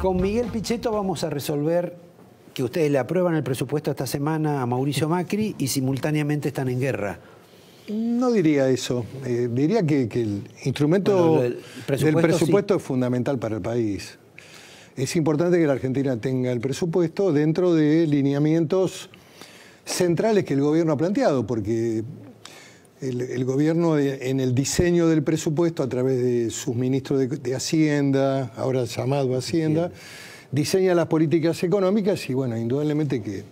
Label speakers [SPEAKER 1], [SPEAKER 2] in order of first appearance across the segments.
[SPEAKER 1] Con Miguel Pichetto vamos a resolver que ustedes le aprueban el presupuesto esta semana a Mauricio Macri y simultáneamente están en guerra.
[SPEAKER 2] No diría eso. Diría que el instrumento del presupuesto es fundamental para el país. Es importante que la Argentina tenga el presupuesto dentro de lineamientos centrales que el gobierno ha planteado, porque el gobierno en el diseño del presupuesto a través de sus ministros de Hacienda, ahora llamado Hacienda, diseña las políticas económicas y bueno, indudablemente que...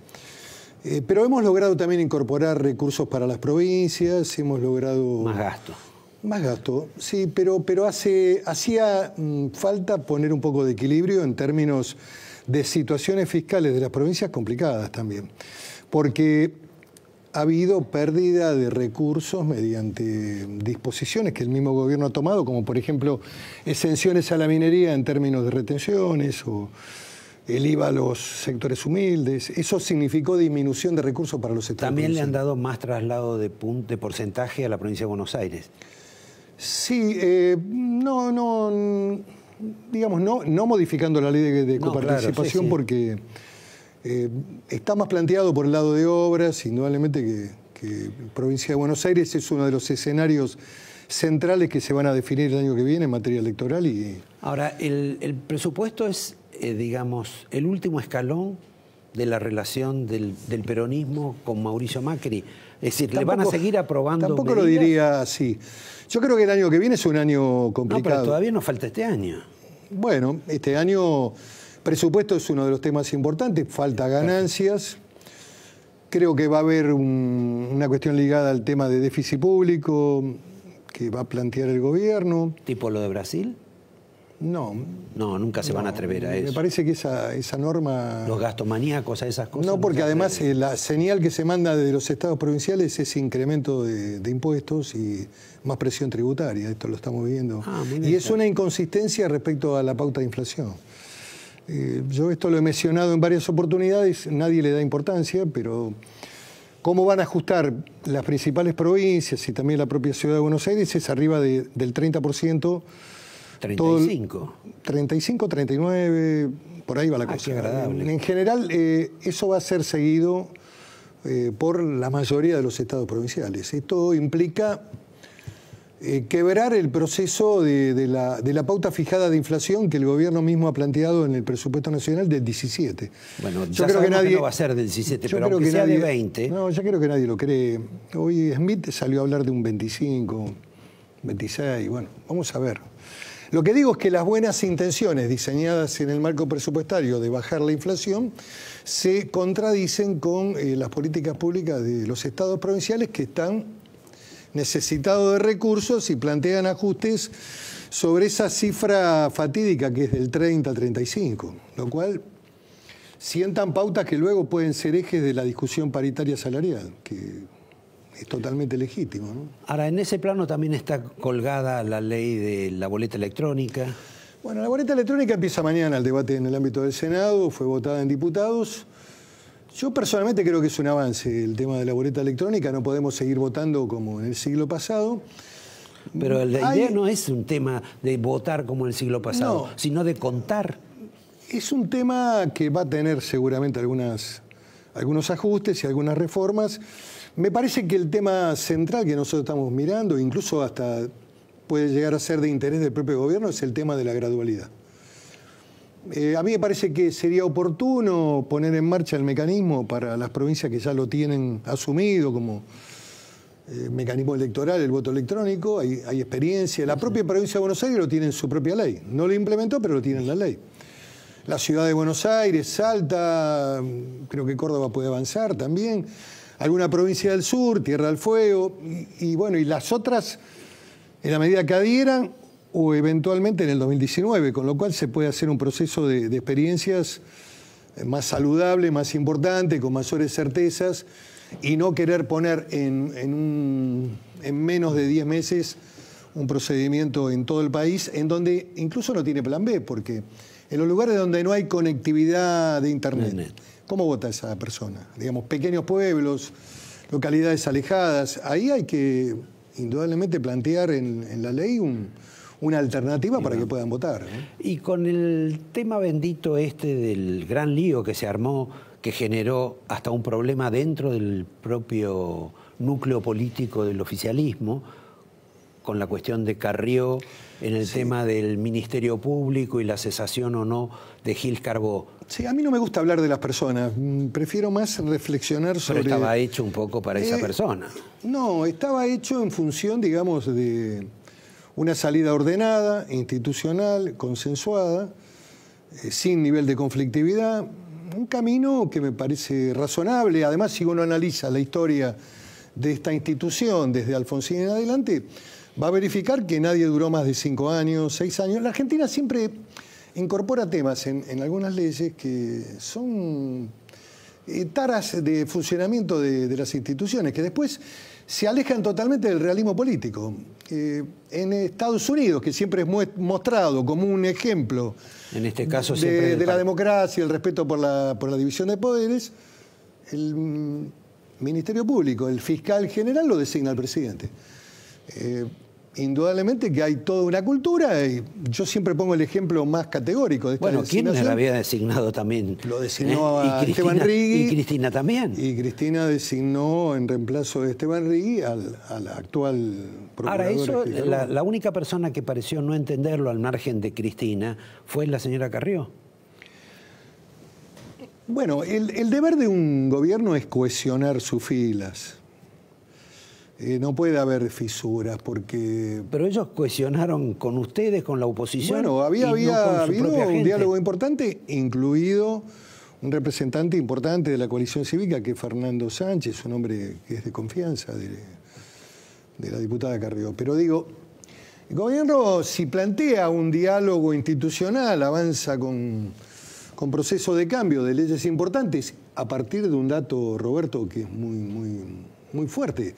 [SPEAKER 2] pero hemos logrado también incorporar recursos para las provincias, hemos logrado...
[SPEAKER 1] Más gasto.
[SPEAKER 2] Más gasto, sí, pero hacía falta poner un poco de equilibrio en términos de situaciones fiscales de las provincias complicadas también, porque ha habido pérdida de recursos mediante disposiciones que el mismo gobierno ha tomado, como por ejemplo exenciones a la minería en términos de retenciones o el IVA a los sectores humildes. Eso significó disminución de recursos para los sectores.
[SPEAKER 1] También le han dado más traslado de porcentaje a la provincia de Buenos Aires.
[SPEAKER 2] Sí, digamos, no modificando la ley de coparticipación, claro, porque está más planteado por el lado de obras, indudablemente que provincia de Buenos Aires es uno de los escenarios centrales que se van a definir el año que viene en materia electoral.
[SPEAKER 1] Ahora, el presupuesto es, digamos, el último escalón de la relación del peronismo con Mauricio Macri. Es decir, ¿le van a seguir aprobando
[SPEAKER 2] Tampoco
[SPEAKER 1] medidas?
[SPEAKER 2] Lo diría así. Yo creo que el año que viene es un año complicado.
[SPEAKER 1] No, pero todavía nos falta este año.
[SPEAKER 2] Bueno, este año presupuesto es uno de los temas importantes, falta ganancias. Creo que va a haber una cuestión ligada al tema de déficit público que va a plantear el gobierno.
[SPEAKER 1] ¿Tipo lo de Brasil?
[SPEAKER 2] No.
[SPEAKER 1] No, nunca se van a atrever a eso.
[SPEAKER 2] Me parece que esa norma...
[SPEAKER 1] Los gastos maníacos, a esas cosas.
[SPEAKER 2] No, porque además la señal que se manda de los estados provinciales es incremento de impuestos y más presión tributaria. Esto lo estamos viendo. Y es una inconsistencia respecto a la pauta de inflación. Yo esto lo he mencionado en varias oportunidades, nadie le da importancia, pero cómo van a ajustar las principales provincias y también la propia ciudad de Buenos Aires es arriba del 30%.
[SPEAKER 1] 35.
[SPEAKER 2] 35, 39, por ahí va la cosa.
[SPEAKER 1] Qué agradable.
[SPEAKER 2] En general, eso va a ser seguido por la mayoría de los estados provinciales. Esto implica quebrar el proceso de la pauta fijada de inflación que el gobierno mismo ha planteado en el presupuesto nacional del 17.
[SPEAKER 1] Bueno, yo creo que nadie... no va a ser del 17, pero aunque sea de 20.
[SPEAKER 2] No, yo creo que nadie lo cree. Hoy Smith salió a hablar de un 25, 26, bueno, vamos a ver. Lo que digo es que las buenas intenciones diseñadas en el marco presupuestario de bajar la inflación se contradicen con las políticas públicas de los estados provinciales que están necesitados de recursos y plantean ajustes sobre esa cifra fatídica que es del 30-35, lo cual sientan pautas que luego pueden ser ejes de la discusión paritaria salarial, que es totalmente legítimo, ¿no?
[SPEAKER 1] Ahora, en ese plano también está colgada la ley de la boleta electrónica.
[SPEAKER 2] Bueno, la boleta electrónica empieza mañana el debate en el ámbito del Senado, fue votada en diputados. Yo personalmente creo que es un avance el tema de la boleta electrónica, no podemos seguir votando como en el siglo pasado.
[SPEAKER 1] Pero la idea no es un tema de votar como en el siglo pasado, sino de contar.
[SPEAKER 2] Es un tema que va a tener seguramente algunos ajustes y algunas reformas. Me parece que el tema central que nosotros estamos mirando, incluso hasta puede llegar a ser de interés del propio gobierno, es el tema de la gradualidad. A mí me parece que sería oportuno poner en marcha el mecanismo para las provincias que ya lo tienen asumido como mecanismo electoral, el voto electrónico, hay experiencia. La propia provincia de Buenos Aires lo tiene en su propia ley. No lo implementó, pero lo tiene en la ley. La ciudad de Buenos Aires, Salta, creo que Córdoba puede avanzar también. Alguna provincia del sur, Tierra del Fuego, y bueno, y las otras, en la medida que adhieran, o eventualmente en el 2019, con lo cual se puede hacer un proceso de experiencias más saludable, más importante, con mayores certezas, y no querer poner en menos de 10 meses un procedimiento en todo el país, en donde incluso no tiene plan B, porque en los lugares donde no hay conectividad de Internet, ¿cómo vota esa persona? Digamos, pequeños pueblos, localidades alejadas. Ahí hay que indudablemente plantear en la ley una alternativa para que puedan votar, ¿no?
[SPEAKER 1] Y con el tema bendito este del gran lío que se armó, que generó hasta un problema dentro del propio núcleo político del oficialismo, con la cuestión de Carrió en el tema del Ministerio Público y la cesación o no de Gil Carbó.
[SPEAKER 2] Sí, a mí no me gusta hablar de las personas, prefiero más reflexionar sobre...
[SPEAKER 1] Pero estaba hecho un poco para esa persona.
[SPEAKER 2] No, estaba hecho en función, digamos, de una salida ordenada, institucional, consensuada, sin nivel de conflictividad, un camino que me parece razonable. Además, si uno analiza la historia de esta institución desde Alfonsín en adelante, va a verificar que nadie duró más de 5 años, 6 años. La Argentina siempre incorpora temas en algunas leyes que son taras de funcionamiento de las instituciones, que después se alejan totalmente del realismo político. En Estados Unidos, que siempre es mostrado como un ejemplo
[SPEAKER 1] en este caso siempre
[SPEAKER 2] de la democracia, el respeto por la división de poderes, el Ministerio Público, el fiscal general lo designa el presidente. Indudablemente que hay toda una cultura, y yo siempre pongo el ejemplo más categórico de esta designación.
[SPEAKER 1] Kirchner había designado también.
[SPEAKER 2] Lo designó a Esteban Rigui.
[SPEAKER 1] Y Cristina también.
[SPEAKER 2] Y Cristina designó en reemplazo de Esteban Rigui al actual procurador.
[SPEAKER 1] Ahora, eso, la única persona que pareció no entenderlo al margen de Cristina fue la señora Carrió.
[SPEAKER 2] Bueno, el deber de un gobierno es cohesionar sus filas. No puede haber fisuras porque...
[SPEAKER 1] Pero ellos cohesionaron con ustedes, con la oposición.
[SPEAKER 2] Bueno, había habido un diálogo importante, incluido un representante importante de la coalición cívica, que es Fernando Sánchez, un hombre que es de confianza de la diputada Carrió. Pero digo, el gobierno, si plantea un diálogo institucional, avanza con procesos de cambio de leyes importantes, a partir de un dato, Roberto, que es muy fuerte.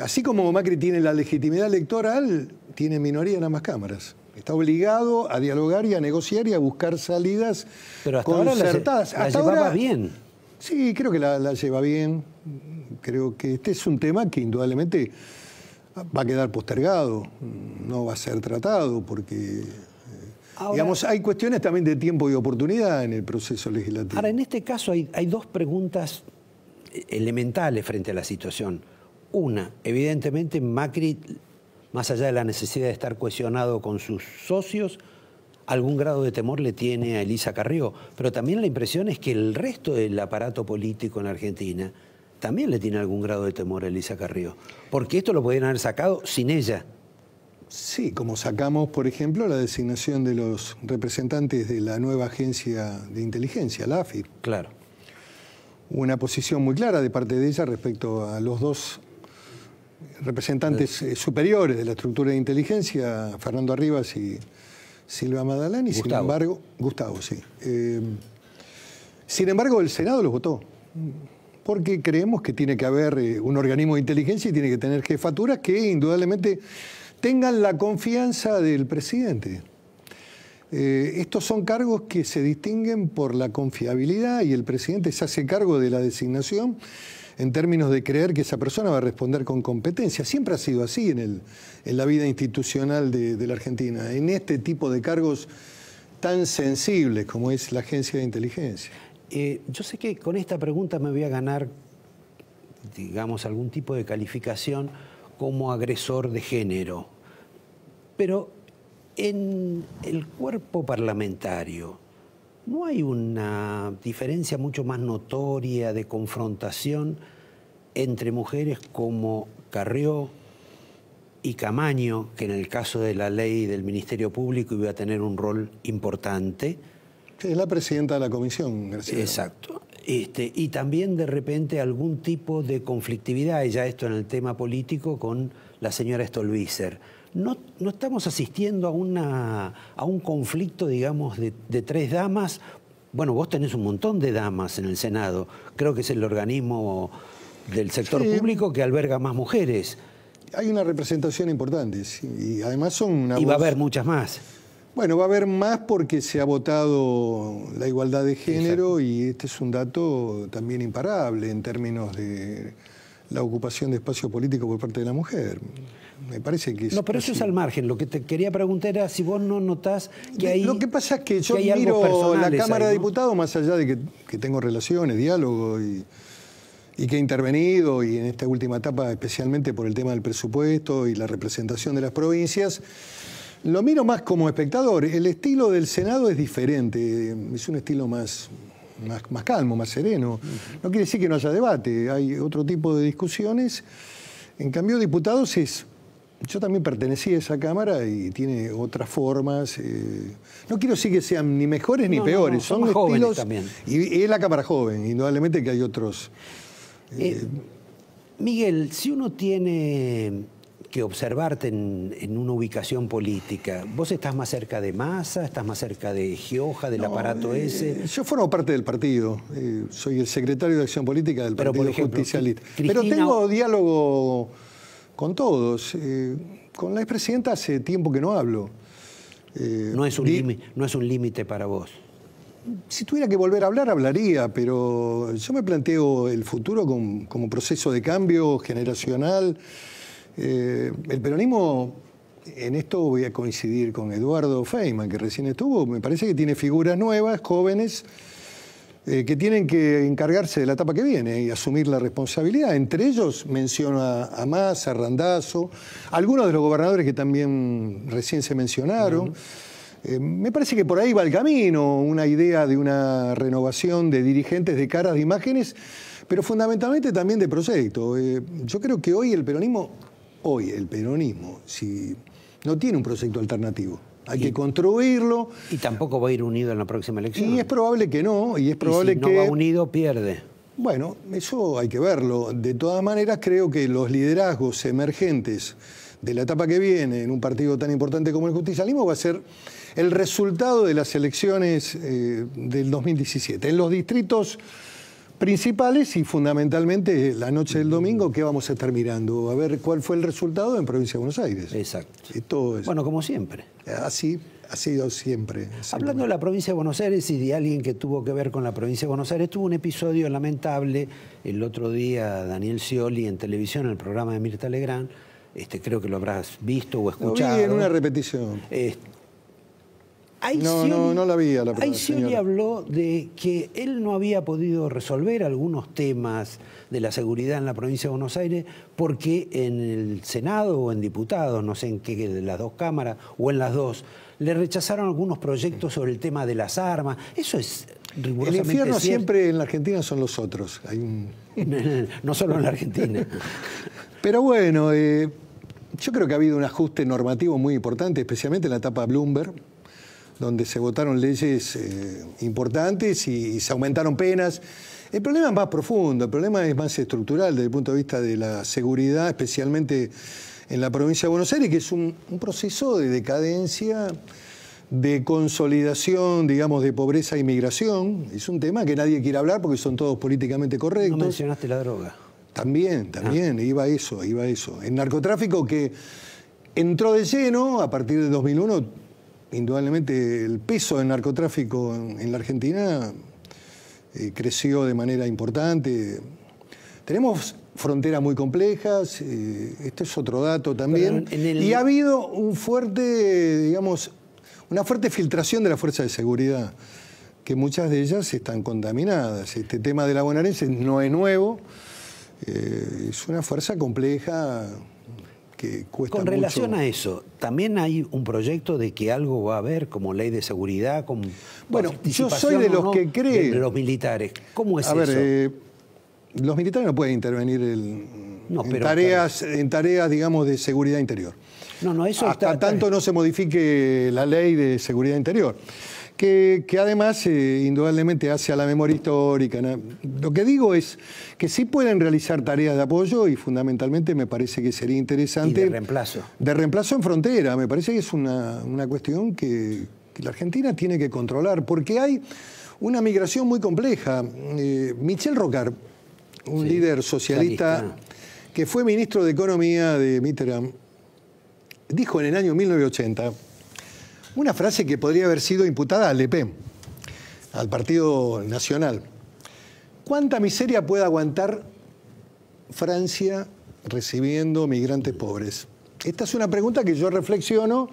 [SPEAKER 2] Así como Macri tiene la legitimidad electoral, tiene minoría en ambas cámaras. Está obligado a dialogar y a negociar y a buscar salidas concertadas.
[SPEAKER 1] Pero hasta ahora la llevaba bien.
[SPEAKER 2] Sí, creo que la lleva bien. Creo que este es un tema que indudablemente va a quedar postergado, no va a ser tratado, porque ahora, digamos, hay cuestiones también de tiempo y oportunidad en el proceso legislativo.
[SPEAKER 1] Ahora, en este caso hay dos preguntas elementales frente a la situación. Una, evidentemente Macri, más allá de la necesidad de estar cohesionado con sus socios, algún grado de temor le tiene a Elisa Carrió, pero también la impresión es que el resto del aparato político en Argentina también le tiene algún grado de temor a Elisa Carrió, porque esto lo podrían haber sacado sin ella.
[SPEAKER 2] Sí, como sacamos, por ejemplo, la designación de los representantes de la nueva agencia de inteligencia, la AFI.
[SPEAKER 1] Claro.
[SPEAKER 2] Una posición muy clara de parte de ella respecto a los dos representantes superiores de la estructura de inteligencia, Fernando Arribas y Silvia Madalani. Sin embargo, Gustavo, sí. Sin embargo, el Senado los votó, porque creemos que tiene que haber un organismo de inteligencia y tiene que tener jefaturas que indudablemente tengan la confianza del presidente. Estos son cargos que se distinguen por la confiabilidad y el presidente se hace cargo de la designación en términos de creer que esa persona va a responder con competencia. Siempre ha sido así en la vida institucional de la Argentina, en este tipo de cargos tan sensibles como es la agencia de inteligencia.
[SPEAKER 1] Yo sé que con esta pregunta me voy a ganar, digamos, algún tipo de calificación como agresor de género, pero en el cuerpo parlamentario ¿no hay una diferencia mucho más notoria de confrontación entre mujeres como Carrió y Camaño, que en el caso de la ley del Ministerio Público iba a tener un rol importante?
[SPEAKER 2] Es la presidenta de la comisión, Graciela.
[SPEAKER 1] Exacto. Y también de repente algún tipo de conflictividad, y ya esto en el tema político, con la señora Stolbizer. ¿No estamos asistiendo a un conflicto, digamos, de tres damas? Bueno, vos tenés un montón de damas en el Senado. Creo que es el organismo del sector público que alberga más mujeres.
[SPEAKER 2] Hay una representación importante, sí, y además son una
[SPEAKER 1] Y va a haber muchas más.
[SPEAKER 2] Bueno, va a haber más porque se ha votado la igualdad de género. Exacto. Y este es un dato también imparable en términos de la ocupación de espacio político por parte de la mujer. Me parece que es...
[SPEAKER 1] No, pero eso es al margen. Lo que te quería preguntar era si vos no notás que hay...
[SPEAKER 2] Lo que pasa es que yo
[SPEAKER 1] que
[SPEAKER 2] miro la Cámara de
[SPEAKER 1] ahí, ¿no?
[SPEAKER 2] Diputados, más allá de que tengo relaciones, diálogo y que he intervenido, y en esta última etapa especialmente por el tema del presupuesto y la representación de las provincias, lo miro más como espectador. El estilo del Senado es diferente, es un estilo más calmo, más sereno. No quiere decir que no haya debate, hay otro tipo de discusiones. En cambio, diputados es... Yo también pertenecí a esa Cámara y tiene otras formas. No quiero decir que sean ni mejores ni peores, son estilos también. Y es la Cámara joven, indudablemente que hay otros.
[SPEAKER 1] Miguel, si uno tiene que observarte en una ubicación política, ¿vos estás más cerca de Massa, estás más cerca de Gioja, del aparato ese?
[SPEAKER 2] Yo formo parte del partido, soy el secretario de Acción Política del Partido Justicialista. Pero tengo diálogo con todos. Con la expresidenta hace tiempo que no hablo.
[SPEAKER 1] No es un límite para vos.
[SPEAKER 2] Si tuviera que volver a hablar, hablaría, pero yo me planteo el futuro como proceso de cambio generacional. El peronismo, en esto voy a coincidir con Eduardo Feynman, que recién estuvo, me parece que tiene figuras nuevas, jóvenes, que tienen que encargarse de la etapa que viene y asumir la responsabilidad. Entre ellos menciono a Massa, a Randazzo, algunos de los gobernadores que también recién se mencionaron. Me parece que por ahí va el camino, una idea de una renovación de dirigentes, de caras, de imágenes, pero fundamentalmente también de proyecto. Yo creo que hoy el peronismo, si no tiene un proyecto alternativo. Hay que construirlo.
[SPEAKER 1] Y tampoco va a ir unido en la próxima elección.
[SPEAKER 2] Y es probable que no, y es probable
[SPEAKER 1] que... si no va unido, pierde.
[SPEAKER 2] Bueno, eso hay que verlo. De todas maneras, creo que los liderazgos emergentes de la etapa que viene en un partido tan importante como el justicialismo va a ser el resultado de las elecciones del 2017. En los distritos principales y fundamentalmente la noche del domingo, ¿qué vamos a estar mirando? A ver cuál fue el resultado en Provincia de Buenos Aires.
[SPEAKER 1] Exacto.
[SPEAKER 2] Esto es,
[SPEAKER 1] bueno, como siempre.
[SPEAKER 2] Así ha sido siempre.
[SPEAKER 1] Hablando de la Provincia de Buenos Aires y de alguien que tuvo que ver con la Provincia de Buenos Aires, tuvo un episodio lamentable el otro día, Daniel Scioli, en televisión, en el programa de Mirta Legrand. Creo que lo habrás visto o escuchado.
[SPEAKER 2] Lo vi en una repetición. No la vi a la
[SPEAKER 1] Ahí Scioli habló de que él no había podido resolver algunos temas de la seguridad en la provincia de Buenos Aires porque en el Senado o en diputados, no sé en qué de las dos cámaras o en las dos, le rechazaron algunos proyectos sobre el tema de las armas. Eso es rigurosamente
[SPEAKER 2] El infierno
[SPEAKER 1] cierto.
[SPEAKER 2] Siempre en la Argentina son los otros.
[SPEAKER 1] No solo en la Argentina.
[SPEAKER 2] Pero bueno, yo creo que ha habido un ajuste normativo muy importante, especialmente en la etapa Bloomberg, donde se votaron leyes importantes y se aumentaron penas. El problema es más profundo, el problema es más estructural desde el punto de vista de la seguridad, especialmente en la provincia de Buenos Aires, que es un proceso de decadencia, de consolidación, digamos, de pobreza e inmigración. Es un tema que nadie quiere hablar porque son todos políticamente correctos.
[SPEAKER 1] No mencionaste la droga.
[SPEAKER 2] También, iba a eso. El narcotráfico que entró de lleno a partir de 2001, indudablemente el peso del narcotráfico en la Argentina creció de manera importante. Tenemos fronteras muy complejas, este es otro dato también. Y ha habido una fuerte filtración de las fuerzas de seguridad, que muchas de ellas están contaminadas. Este tema de la bonaerense no es nuevo, es una fuerza compleja que cuesta mucho.
[SPEAKER 1] Con relación a eso, ¿también hay un proyecto de que algo va a haber como ley de seguridad?
[SPEAKER 2] Bueno, yo soy de los que cree...
[SPEAKER 1] De los militares. ¿Cómo es eso?
[SPEAKER 2] A ver, los militares no pueden intervenir en tareas, digamos, de seguridad interior.
[SPEAKER 1] Eso
[SPEAKER 2] hasta tanto no se modifique la ley de seguridad interior. Que además indudablemente hace a la memoria histórica. Lo que digo es que sí pueden realizar tareas de apoyo y fundamentalmente me parece que sería interesante...
[SPEAKER 1] ¿Y de reemplazo? De
[SPEAKER 2] reemplazo en frontera. Me parece que es una cuestión que la Argentina tiene que controlar, porque hay una migración muy compleja. Michel Rocard, un líder socialista que fue ministro de Economía de Mitterrand, dijo en el año 1980... una frase que podría haber sido imputada al Le Pen, al Partido Nacional. ¿Cuánta miseria puede aguantar Francia recibiendo migrantes pobres? Esta es una pregunta que yo reflexiono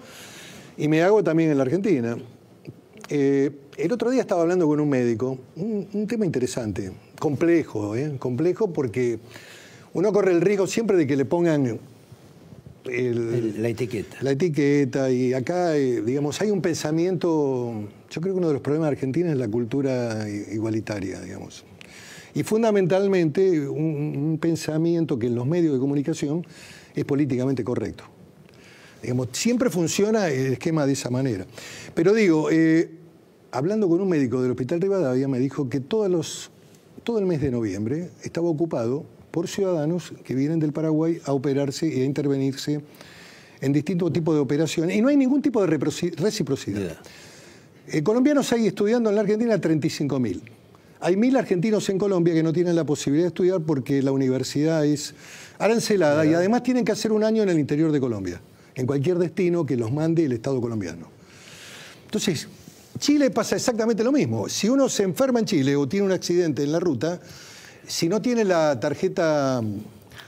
[SPEAKER 2] y me hago también en la Argentina. El otro día estaba hablando con un médico, un tema interesante, complejo porque uno corre el riesgo siempre de que le pongan
[SPEAKER 1] la etiqueta.
[SPEAKER 2] La etiqueta, y acá, digamos, hay un pensamiento, yo creo que uno de los problemas de Argentina es la cultura igualitaria, digamos. Y fundamentalmente un pensamiento que en los medios de comunicación es políticamente correcto. Digamos, siempre funciona el esquema de esa manera. Pero digo, hablando con un médico del Hospital Rivadavia, me dijo que todo el mes de noviembre estaba ocupado por ciudadanos que vienen del Paraguay a operarse y a intervenirse en distintos tipos de operaciones. Y no hay ningún tipo de reciprocidad. Colombianos hay estudiando en la Argentina 35.000. Hay 1.000 argentinos en Colombia que no tienen la posibilidad de estudiar porque la universidad es arancelada y además tienen que hacer un año en el interior de Colombia, en cualquier destino que los mande el Estado colombiano. Entonces, Chile pasa exactamente lo mismo. Si uno se enferma en Chile o tiene un accidente en la ruta, si no tiene la tarjeta...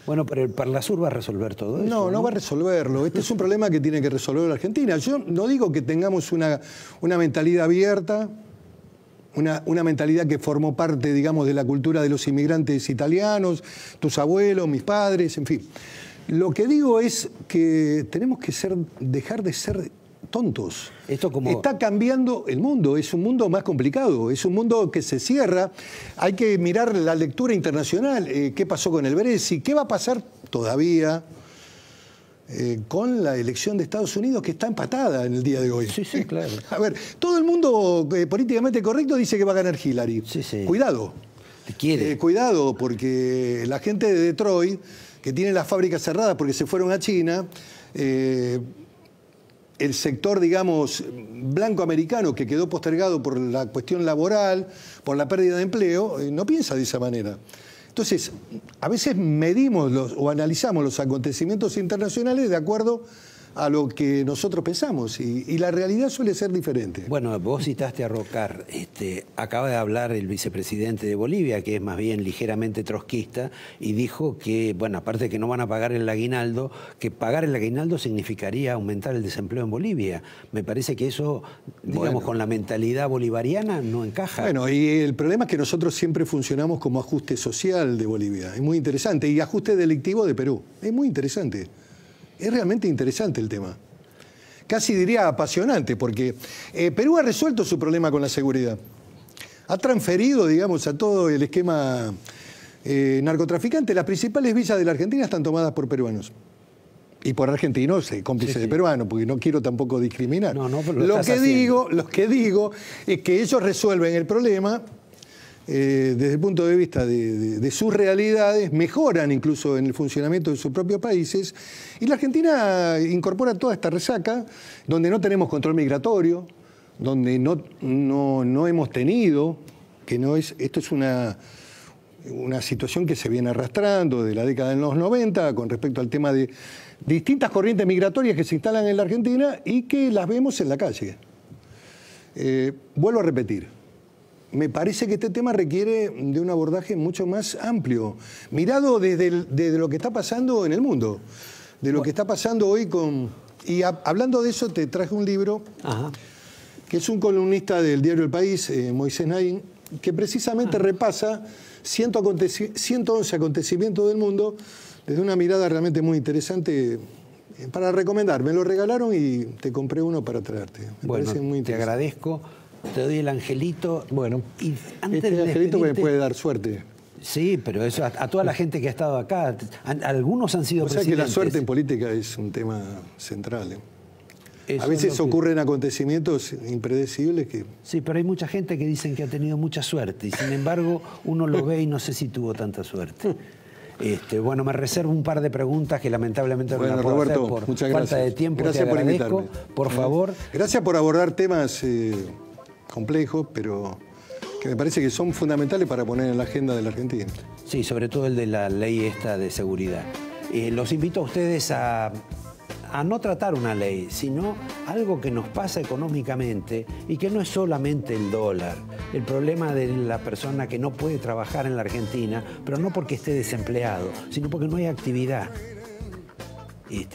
[SPEAKER 1] Bueno, pero el Parlasur va a resolver todo eso.
[SPEAKER 2] No va a resolverlo. Este es un problema que tiene que resolver la Argentina. Yo no digo que tengamos una mentalidad abierta, una mentalidad que formó parte, digamos, de la cultura de los inmigrantes italianos, tus abuelos, mis padres, en fin. Lo que digo es que tenemos que dejar de ser tontos. Está cambiando el mundo, es un mundo más complicado, es un mundo que se cierra. Hay que mirar la lectura internacional, qué pasó con el Brexit, qué va a pasar todavía con la elección de Estados Unidos, que está empatada en el día de hoy.
[SPEAKER 1] Sí, claro.
[SPEAKER 2] A ver, todo el mundo políticamente correcto dice que va a ganar Hillary.
[SPEAKER 1] Sí.
[SPEAKER 2] Cuidado. Cuidado, porque la gente de Detroit, que tiene las fábricas cerradas porque se fueron a China, el sector, digamos, blanco americano que quedó postergado por la cuestión laboral, por la pérdida de empleo, no piensa de esa manera. Entonces, a veces medimos o analizamos los acontecimientos internacionales de acuerdo a lo que nosotros pensamos y la realidad suele ser diferente.
[SPEAKER 1] Bueno, vos citaste a Rocard, acaba de hablar el vicepresidente de Bolivia, que es más bien ligeramente trotskista, y dijo que, bueno, aparte de que no van a pagar el aguinaldo, que pagar el aguinaldo significaría aumentar el desempleo en Bolivia. Me parece que eso, digamos, con la mentalidad bolivariana no encaja.
[SPEAKER 2] Bueno, y el problema es que nosotros siempre funcionamos como ajuste social de Bolivia, es muy interesante, y ajuste delictivo de Perú, es muy interesante. Es realmente interesante el tema. Casi diría apasionante, porque Perú ha resuelto su problema con la seguridad. Ha transferido, digamos, a todo el esquema narcotraficante. Las principales villas de la Argentina están tomadas por peruanos. Y por argentinos, cómplices de peruanos, porque no quiero tampoco discriminar.
[SPEAKER 1] Pero
[SPEAKER 2] lo que digo es que ellos resuelven el problema desde el punto de vista de sus realidades, mejoran incluso en el funcionamiento de sus propios países, y la Argentina incorpora toda esta resaca, donde no tenemos control migratorio, donde no hemos tenido, esto es una situación que se viene arrastrando de la década de los 90 con respecto al tema de distintas corrientes migratorias que se instalan en la Argentina y que las vemos en la calle. Vuelvo a repetir. Me parece que este tema requiere de un abordaje mucho más amplio, mirado desde lo que está pasando en el mundo, de lo que está pasando hoy con... Y hablando de eso, te traje un libro, que es un columnista del diario El País, Moisés Naín, que precisamente repasa 111 acontecimientos del mundo desde una mirada realmente muy interesante para recomendar. Me lo regalaron y te compré uno para traerte. Me parece muy interesante.
[SPEAKER 1] Te agradezco. Te doy el angelito.
[SPEAKER 2] Bueno,
[SPEAKER 1] y antes
[SPEAKER 2] este angelito me puede dar suerte.
[SPEAKER 1] Sí, pero eso a toda la gente que ha estado acá, algunos han sido presidentes.
[SPEAKER 2] O sea que la suerte en política es un tema central. A veces ocurren acontecimientos impredecibles que...
[SPEAKER 1] Sí, pero hay mucha gente que dicen que ha tenido mucha suerte y sin embargo uno lo ve y no sé si tuvo tanta suerte. Bueno, me reservo un par de preguntas que lamentablemente no las puedo hacer por falta de tiempo.
[SPEAKER 2] Gracias por invitarme.
[SPEAKER 1] Por favor.
[SPEAKER 2] Gracias por abordar temas complejos, pero que me parece que son fundamentales para poner en la agenda de la Argentina.
[SPEAKER 1] Sí, sobre todo el de la ley esta de seguridad. Los invito a ustedes a a no tratar una ley, sino algo que nos pasa económicamente y que no es solamente el dólar. El problema de la persona que no puede trabajar en la Argentina, pero no porque esté desempleado, sino porque no hay actividad.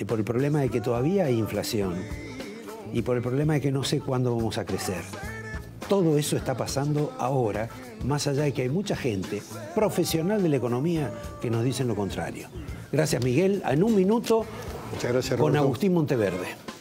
[SPEAKER 1] Por el problema de que todavía hay inflación y por el problema de que no sé cuándo vamos a crecer. Todo eso está pasando ahora, más allá de que hay mucha gente profesional de la economía que nos dicen lo contrario. Gracias, Miguel. En un minuto,
[SPEAKER 2] muchas gracias,
[SPEAKER 1] con
[SPEAKER 2] Roberto.
[SPEAKER 1] Agustín Monteverde.